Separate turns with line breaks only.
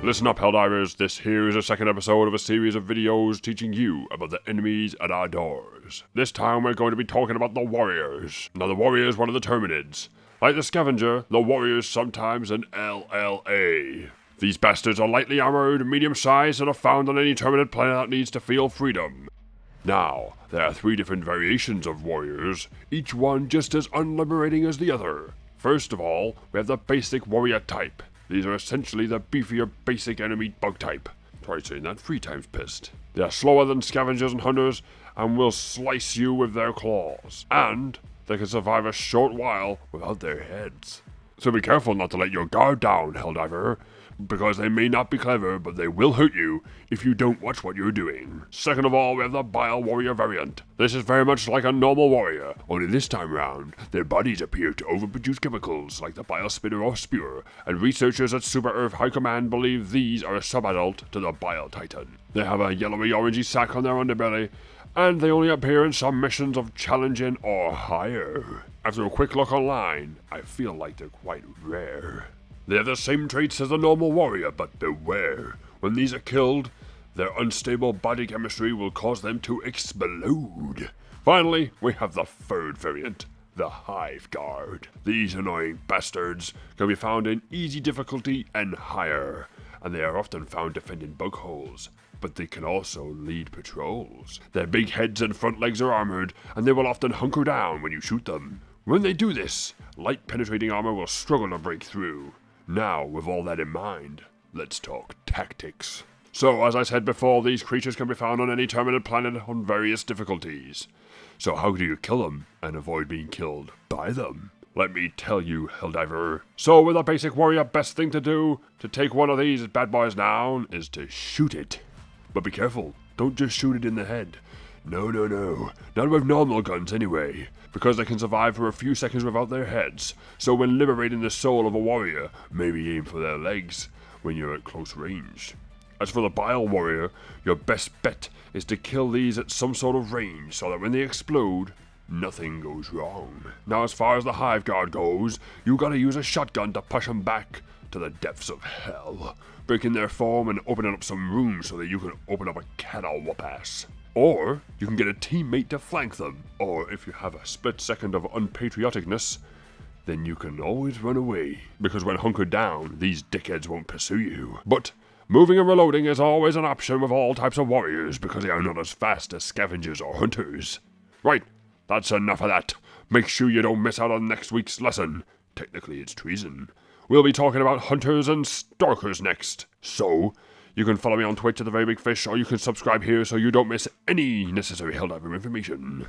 Listen up, Helldivers, this here is a second episode of a series of videos teaching you about the enemies at our doors. This time we're going to be talking about the Warriors. Now the Warriors, one of the Terminids. Like the Scavenger, the Warriors sometimes an LLA. These bastards are lightly armored, medium-sized, and are found on any Terminid planet that needs to feel freedom. Now, there are 3 different variations of Warriors, each one just as unliberating as the other. First of all, we have the basic Warrior type. These are essentially the beefier basic enemy bug type. Try saying that 3 times pissed. They are slower than scavengers and hunters and will slice you with their claws. And they can survive a short while without their heads. So be careful not to let your guard down, Helldiver, because they may not be clever, but they will hurt you if you don't watch what you're doing. Second of all, we have the Bile Warrior variant. This is very much like a normal warrior, only this time round, their bodies appear to overproduce chemicals like the Bile Spitter or Spewer, and researchers at Super Earth High Command believe these are a subadult to the Bile Titan. They have a yellowy-orangey sac on their underbelly, and they only appear in some missions of challenging or higher. After a quick look online, I feel like they're quite rare. They have the same traits as the normal warrior, but beware. When these are killed, their unstable body chemistry will cause them to explode. Finally, we have the third variant, the Hive Guard. These annoying bastards can be found in easy difficulty and higher, and they are often found defending bug holes. But they can also lead patrols. Their big heads and front legs are armored, and they will often hunker down when you shoot them. When they do this, light penetrating armor will struggle to break through. Now, with all that in mind, let's talk tactics. So, as I said before, these creatures can be found on any Terminid planet on various difficulties. So how do you kill them and avoid being killed by them? Let me tell you, Helldiver. So with a basic warrior, best thing to do to take one of these bad boys down is to shoot it. But be careful, don't just shoot it in the head. No, not with normal guns anyway, because they can survive for a few seconds without their heads, so when liberating the soul of a warrior, maybe aim for their legs when you're at close range. As for the Bile Warrior, your best bet is to kill these at some sort of range so that when they explode, nothing goes wrong. Now as far as the Hive Guard goes, you gotta use a shotgun to push them back to the depths of hell, breaking their form and opening up some rooms so that you can open up a can-o' whoop-ass. Or you can get a teammate to flank them, or if you have a split second of unpatrioticness, then you can always run away, because when hunkered down, these dickheads won't pursue you. But moving and reloading is always an option with all types of warriors, because they are not as fast as scavengers or hunters. Right, that's enough of that. Make sure you don't miss out on next week's lesson. Technically it's treason. We'll be talking about hunters and stalkers next. So, you can follow me on Twitch at The Very Big Fish, or you can subscribe here so you don't miss any necessary Helldiver information.